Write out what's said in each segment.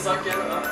ça qu'elle a.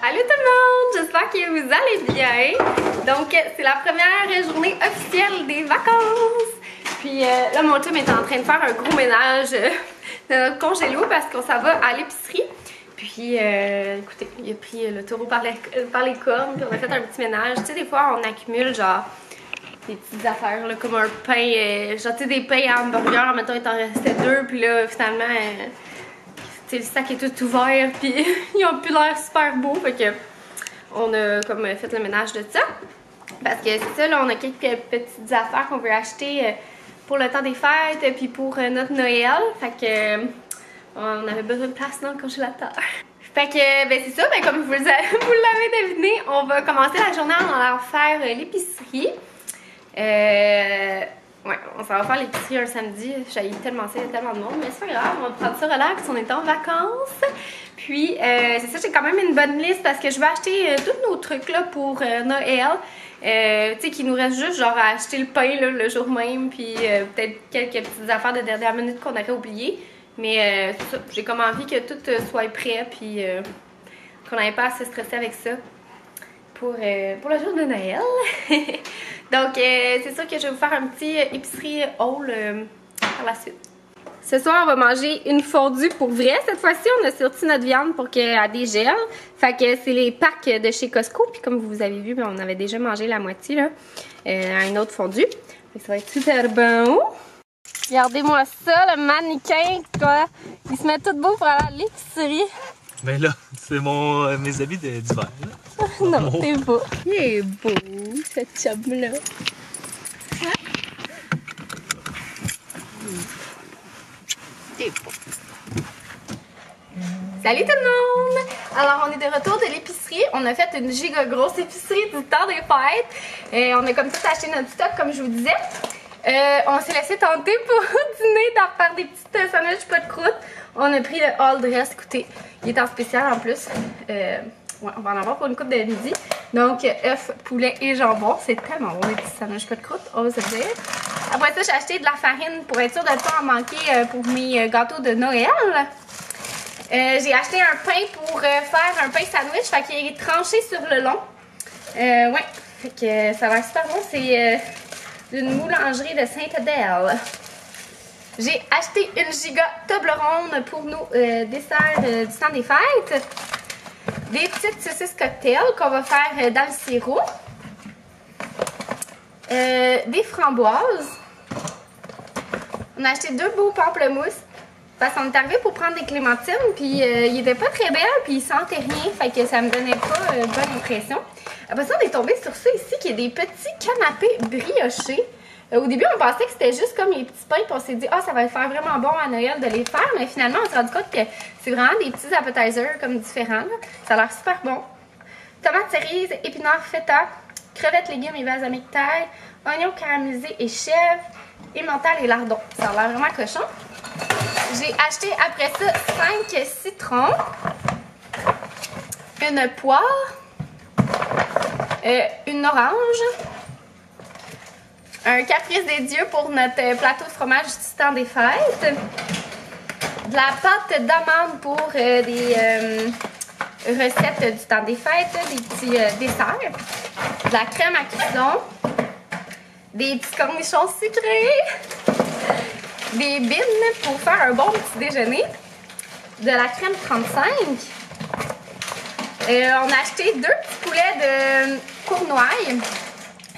Allô tout le monde, j'espère que vous allez bien. Donc c'est la première journée officielle des vacances. Puis là mon chum est en train de faire un gros ménage de notre congélo parce qu'on s'en va à l'épicerie. Puis écoutez, il a pris le taureau par les cornes, puis on a fait un petit ménage. Tu sais, des fois on accumule genre des petites affaires là, comme un pain, genre tu sais des pains à hamburger, mettons il t'en restait deux, puis là finalement le sac est tout ouvert, puis ils ont plus l'air super beau, fait que on a comme fait le ménage de ça. Parce que c'est ça, là, on a quelques petites affaires qu'on veut acheter pour le temps des fêtes, puis pour notre Noël, fait que on avait besoin de place dans le congélateur. Fait que, ben c'est ça, ben comme vous l'avez deviné, on va commencer la journée en allant faire l'épicerie. Ouais, on s'en va faire l'épicerie un samedi. J'ai tellement ça, il y a tellement de monde, mais c'est pas grave, on va prendre ça relax, on est en vacances. Puis, c'est ça, j'ai quand même une bonne liste parce que je vais acheter tous nos trucs là pour Noël. Tu sais, qu'il nous reste juste genre à acheter le pain là, le jour même, puis peut-être quelques petites affaires de dernière minute qu'on aurait oubliées. Mais c'est ça, j'ai comme envie que tout soit prêt, puis qu'on n'ait pas à se stresser avec ça pour le jour de Noël. Donc, c'est sûr que je vais vous faire un petit épicerie haul par la suite. Ce soir, on va manger une fondue pour vrai. Cette fois-ci, on a sorti notre viande pour qu'elle dégèle. Fait que c'est les packs de chez Costco. Puis comme vous avez vu, on avait déjà mangé la moitié là, à une autre fondue. Fait que ça va être super bon. Regardez-moi ça, le mannequin, quoi. Il se met tout beau pour aller à l'épicerie. Ben là, c'est mes habits d'hiver. Non, c'est beau. Il est beau, ce chum-là. C'est beau. Salut tout le monde! Alors, on est de retour de l'épicerie. On a fait une giga grosse épicerie du temps des fêtes. Et on a comme tout acheté notre stock, comme je vous disais. On s'est laissé tenter pour dîner d'en faire des petites sandwichs pas de croûte. On a pris le all dress. Écoutez, il est en spécial en plus. Ouais, on va en avoir pour une coupe de midi. Donc, œufs, poulet et jambon. C'est tellement bon, les petits sandwichs pas de croûte, on va se dire. Après ça, j'ai acheté de la farine pour être sûre de ne pas en manquer pour mes gâteaux de Noël. J'ai acheté un pain pour faire un pain sandwich. Fait qu'il est tranché sur le long. Ouais, fait que ça va être super bon. C'est d'une boulangerie de Sainte-Adèle. J'ai acheté une giga table ronde pour nos desserts du temps des fêtes. Des petites saucisses cocktail qu'on va faire dans le sirop. Des framboises. On a acheté 2 beaux pamplemousses. Parce qu'on est arrivé pour prendre des clémentines. Puis il était pas très belle. Puis il sentait rien. Fait que ça me donnait pas bonne impression. Après ça, on est tombé sur ça ici qui est des petits canapés briochés. Au début, on pensait que c'était juste comme les petits pains, puis on s'est dit, ah, ça va faire vraiment bon à Noël de les faire, mais finalement, on s'est rendu compte que c'est vraiment des petits appetizers comme différents. Là. Ça a l'air super bon. Tomates cerises, épinards feta, crevettes, légumes et balsamique taille, oignons caramélisés et chèvre, emmental et lardons. Ça a l'air vraiment cochon. J'ai acheté après ça 5 citrons, une poire, une orange, un caprice des dieux pour notre plateau de fromage du temps des fêtes. De la pâte d'amande pour des recettes du temps des fêtes, des petits desserts. De la crème à cuisson. Des petits cornichons sucrés. des bines pour faire un bon petit déjeuner. De la crème 35. On a acheté 2 petits poulets de Cournoye.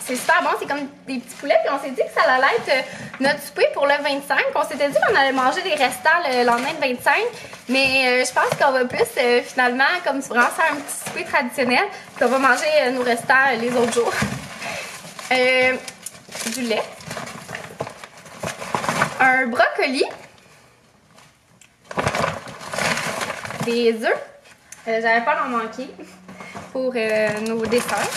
C'est super bon, c'est comme des petits poulets. Puis on s'est dit que ça allait être notre souper pour le 25. On s'était dit qu'on allait manger des restants le lendemain de 25. Mais je pense qu'on va plus finalement, comme vraiment faire un petit souper traditionnel. Puis on va manger nos restants les autres jours. Du lait. Un brocoli. Des œufs. J'avais pas d'en manquer pour nos desserts.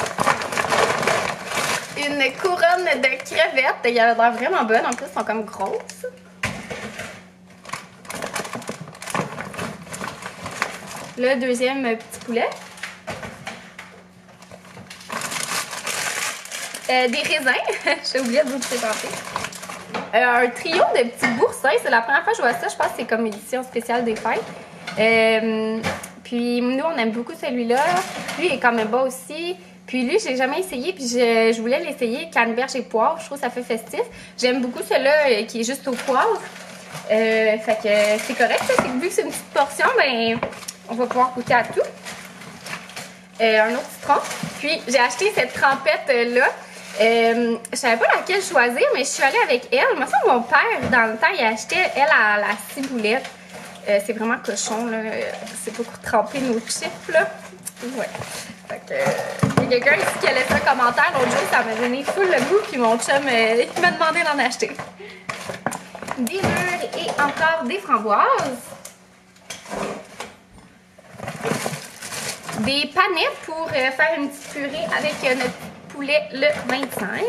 Une couronne de crevettes. Il avait l'air vraiment bonne. En plus, elles sont comme grosses. Le deuxième petit poulet. Des raisins. J'ai oublié de vous le présenter. Un trio de petits boursins. C'est la première fois que je vois ça. Je pense que c'est comme édition spéciale des fêtes. Puis nous, on aime beaucoup celui-là. Lui, il est quand même bas aussi. Puis lui, je l'ai jamais essayé. Puis je voulais l'essayer canneberge et poivre. Je trouve que ça fait festif. J'aime beaucoup celui-là qui est juste au poivre. Fait que c'est correct. Ça. Vu que c'est une petite portion, ben, on va pouvoir goûter à tout. Un autre citron. Puis j'ai acheté cette trempette-là. Je savais pas laquelle choisir, mais je suis allée avec elle. Moi, ça, mon père, dans le temps, il achetait, elle, à la ciboulette. C'est vraiment cochon, là. C'est pour tremper nos chips, là. Ouais. Fait que, il y a quelqu'un ici qui a laissé un commentaire l'autre jour, ça m'a donné full le goût, puis mon chum, il m'a demandé d'en acheter. Des mûres et encore des framboises. Des panais pour faire une petite purée avec notre poulet le 25.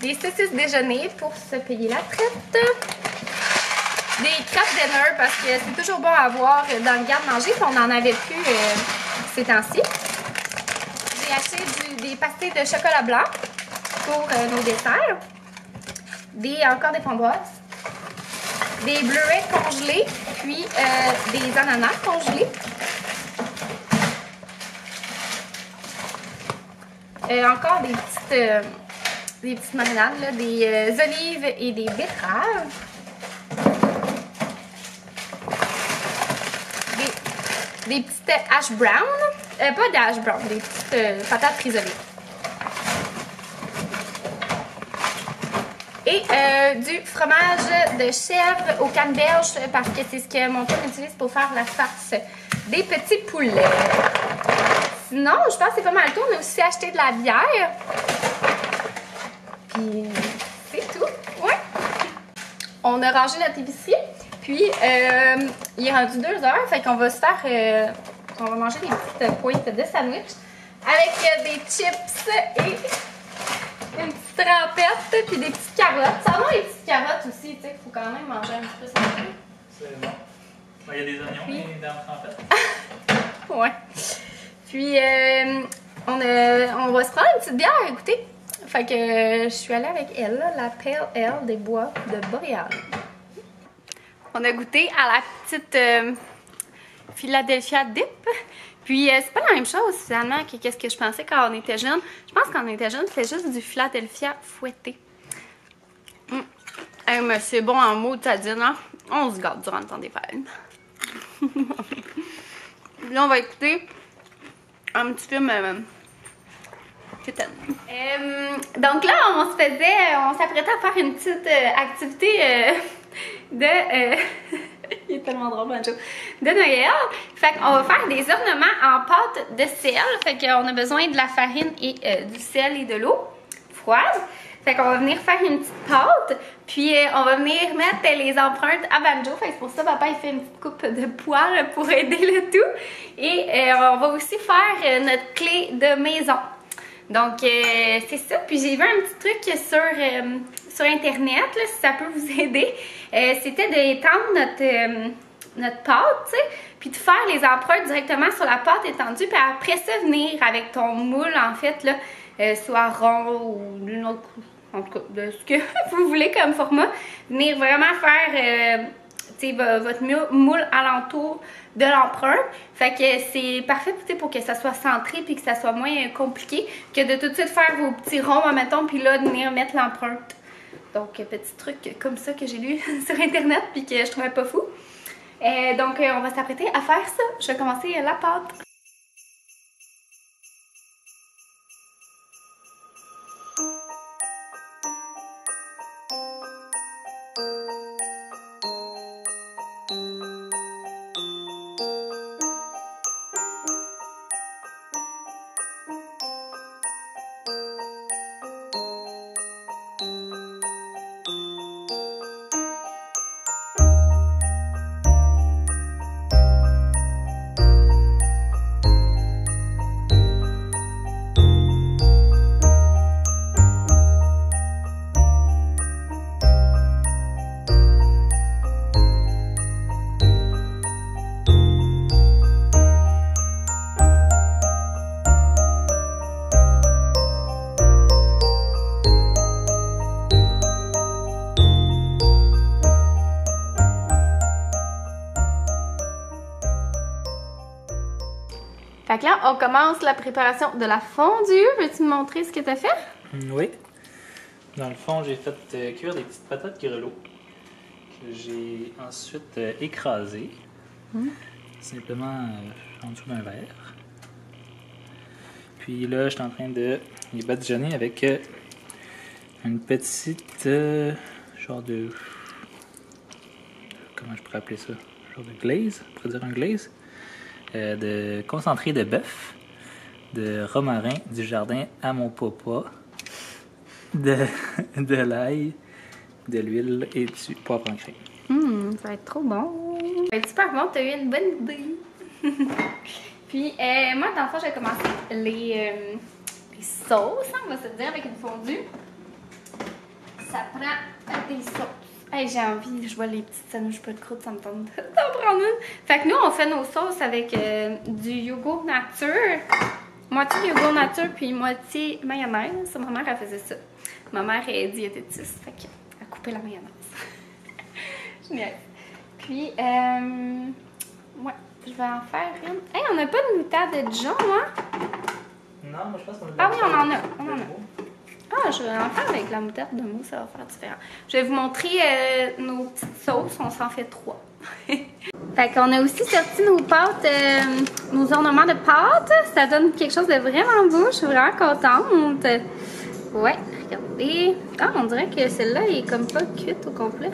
Des saucisses déjeuner pour se payer la traite. Des craft dinner parce que c'est toujours bon à avoir dans le garde-manger, puis on n'en avait plus ces temps-ci. J'ai acheté des pastilles de chocolat blanc pour nos desserts. Encore des framboises. Des bleuets congelés, puis des ananas congelés. Encore des petites marinades, là, des olives et des betteraves. Des petites hash brown. Pas des hash brown, des petites patates isolées. Et du fromage de chèvre au canneberge parce que c'est ce que mon père utilise pour faire la farce des petits poulets. Sinon, je pense que c'est pas mal tout. On a aussi acheté de la bière. Puis, c'est tout. Ouais. On a rangé notre épicerie. Puis, il est rendu 2 heures. Fait qu'on va se faire... on va manger des petites pointes de sandwich avec des chips et une petite trempette. Puis des petites carottes. Ça va les petites carottes aussi. Tu sais, il faut quand même manger un petit peu ça. C'est bon. Il y a des oignons dans la trempette. Ouais. Puis, on va se prendre une petite bière, écoutez. Fait que je suis allée avec elle, là, la Pale Ale des bois de Boréal. On a goûté à la petite Philadelphia Dip. Puis, c'est pas la même chose, finalement, que qu'est-ce que je pensais quand on était jeune. Je pense qu'on était jeune, c'était juste du Philadelphia fouetté. Mais c'est bon en mots, t'as dit, non? On se garde durant le temps des fêtes. Là, on va écouter un petit film donc là, on s'apprêtait à faire une petite activité de il est tellement drôle, Banjo, de Noël. Fait qu'on va faire des ornements en pâte de sel. Fait qu'on a besoin de la farine et du sel et de l'eau froide. Fait qu'on va venir faire une petite pâte, puis on va venir mettre les empreintes à Banjo. Fait que c'est pour ça que papa il fait une petite coupe de poils pour aider le tout. Et on va aussi faire notre clé de maison. Donc c'est ça. Puis j'ai vu un petit truc sur internet, là, si ça peut vous aider. C'était d'étendre notre pâte, tu sais, puis de faire les empreintes directement sur la pâte étendue, puis après ça venir avec ton moule en fait là, soit rond ou d'une autre, en tout cas de ce que vous voulez comme format, venir vraiment faire votre moule alentour de l'empreinte. Fait que c'est parfait pour que ça soit centré puis que ça soit moins compliqué que de tout de suite faire vos petits ronds, mettons, puis là de venir mettre l'empreinte Donc, petit truc comme ça que j'ai lu sur internet puis que je trouvais pas fou. Donc, on va s'apprêter à faire ça. Je vais commencer la pâte. Fait que là, on commence la préparation de la fondue. Veux-tu me montrer ce que tu as fait? Oui. Dans le fond, j'ai fait cuire des petites patates grelots que j'ai ensuite écrasées. Simplement en dessous d'un verre. Puis là, je suis en train de les badigeonner avec une petite genre de... Comment je pourrais appeler ça? Genre de glaze, on pourrait dire un glaze. De concentré de bœuf, de romarin du jardin à mon papa, de l'ail, de l'huile et du poivre en crème. Ça va être trop bon. Ça va être super bon, t'as eu une bonne idée. Puis moi, dans le fond, j'ai commencé les sauces, on va se dire, avec une fondue. Ça prend des sauces. Hey, j'ai envie, je vois les petites sandwichs pas de croûte, ça me tente d'en prendre une. Fait que nous, on fait nos sauces avec du yogourt nature. Moitié yogourt nature, puis moitié mayonnaise. Ma mère, elle faisait ça. Ma mère est diététiste, fait qu'elle a coupé la mayonnaise. Génial. Puis, ouais, je vais en faire une. Hey, on n'a pas de moutarde de Dijon, hein? Non, moi je pense qu'on a... Ah oui, on en a. On en a. Ah, je vais en faire avec la moutarde de mou, ça va faire différent. Je vais vous montrer nos petites sauces, on s'en fait 3. Fait qu'on a aussi sorti nos pâtes, nos ornements de pâtes. Ça donne quelque chose de vraiment beau, je suis vraiment contente. Ouais, regardez. Ah, on dirait que celle-là est comme pas cuite au complet.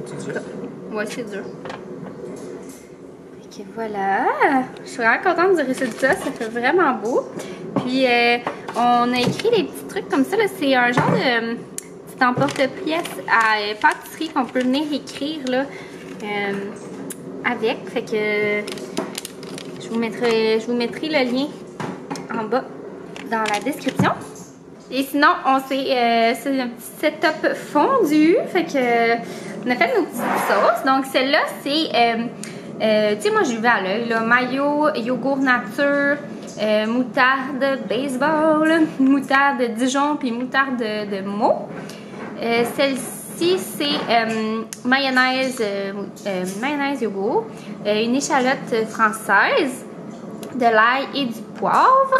C'est dur. Ouais, c'est dur. Fait que voilà, je suis vraiment contente du résultat, ça fait vraiment beau. Puis on a écrit des petits trucs comme ça, c'est un genre de petit emporte-pièce à pâtisserie qu'on peut venir écrire là, avec. Fait que je vous mettrai le lien en bas dans la description. Et sinon, c'est un petit setup fondu. Fait que on a fait nos petites sauces. Donc celle-là, c'est, tu sais, moi j'y vais à l'œil, là, mayo, yogourt nature, moutarde baseball, moutarde Dijon, puis moutarde de Meaux. Celle-ci, c'est mayonnaise yogourt, une échalote française, de l'ail et du poivre.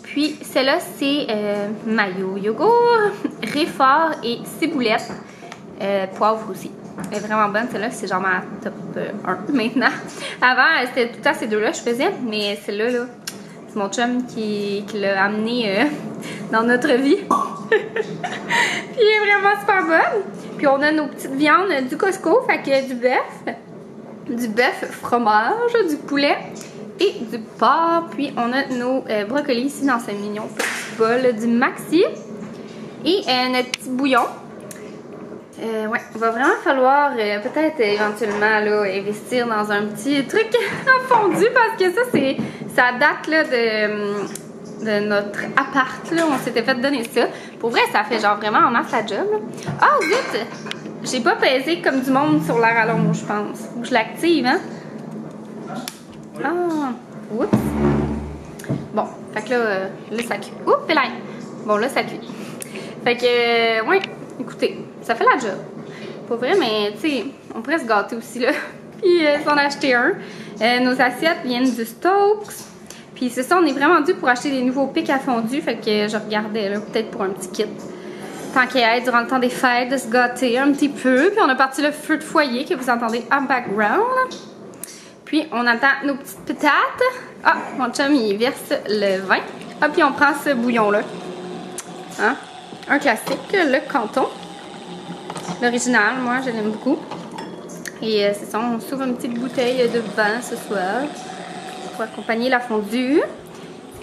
Puis celle-là, c'est mayo yogourt, réfort et ciboulette, poivre aussi. Elle est vraiment bonne, celle-là, c'est genre ma top 1 maintenant. Avant, c'était tout le temps ces deux-là que je faisais, mais celle-là, là, c'est mon chum qui l'a amené dans notre vie. Puis elle est vraiment super bonne. Puis on a nos petites viandes du Costco, fait que du bœuf fromage, du poulet et du porc. Puis on a nos brocolis ici dans ce mignon petit bol du Maxi. Et notre petit bouillon. Ouais, il va vraiment falloir peut-être éventuellement là, investir dans un petit truc en fondu parce que ça date là, de notre appart. Là, on s'était fait donner ça. Pour vrai, ça fait genre vraiment en masse la job. Ah, zut! J'ai pas pesé comme du monde sur la rallonge, je pense. Faut que je l'active, hein? Oui. Ah, oups! Bon, fait que là ça cuit. Oups, là! Bon, là, ça cuit. Fait que, ouais, écoutez, ça fait la job. Pas vrai, mais tu sais, on pourrait se gâter aussi, là. Puis s'en acheter un. Nos assiettes viennent du Stokes. Puis c'est ça, on est vraiment dû pour acheter des nouveaux pics à fondu. Fait que je regardais, là, peut-être pour un petit kit. tant qu'à être durant le temps des fêtes, de se gâter un petit peu. Puis on a parti le feu de foyer que vous entendez en background. Puis on attend nos petites patates. Ah, mon chum il verse le vin. Ah, puis on prend ce bouillon-là. Hein? Un classique, le Canton. L'original, moi je l'aime beaucoup. Et c'est ça, on s'ouvre une petite bouteille de vin ce soir pour accompagner la fondue.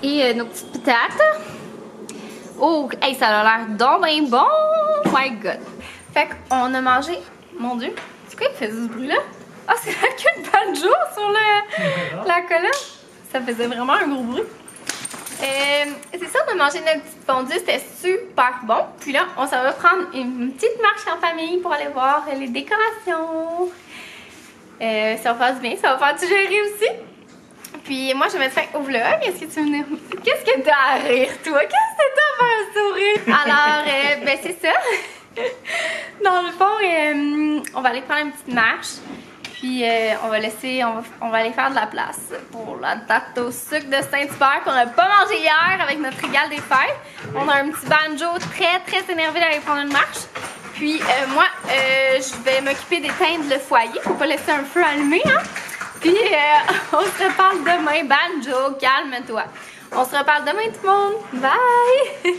Et nos petites patates. Oh, hey, ça a l'air donc bien bon! Oh my god! Fait qu'on a mangé. Mon dieu, c'est quoi qui fait ce bruit-là? Ah, c'est la queue de banjo sur la colonne. Ça faisait vraiment un gros bruit. C'est ça, on a mangé notre petite fondue, c'était super bon. Puis là, on s'en va prendre une petite marche en famille pour aller voir les décorations. Ça va faire du bien, ça va faire du gérer aussi. Puis moi, je vais mettre fin au vlog. Est-ce que tu me... Qu'est-ce que t'as à rire, toi? Qu'est-ce que t'as à faire un sourire? Alors, ben c'est ça. Dans le fond, on va aller prendre une petite marche. Puis on va aller faire de la place pour la tarte au sucre de Saint-Hubert qu'on n'a pas mangé hier avec notre régal des fêtes. On a un petit banjo très énervé d'aller prendre une marche. Puis moi, je vais m'occuper d'éteindre le foyer. Faut pas laisser un feu allumé, hein? Puis on se reparle demain. Banjo, calme-toi. On se reparle demain tout le monde. Bye!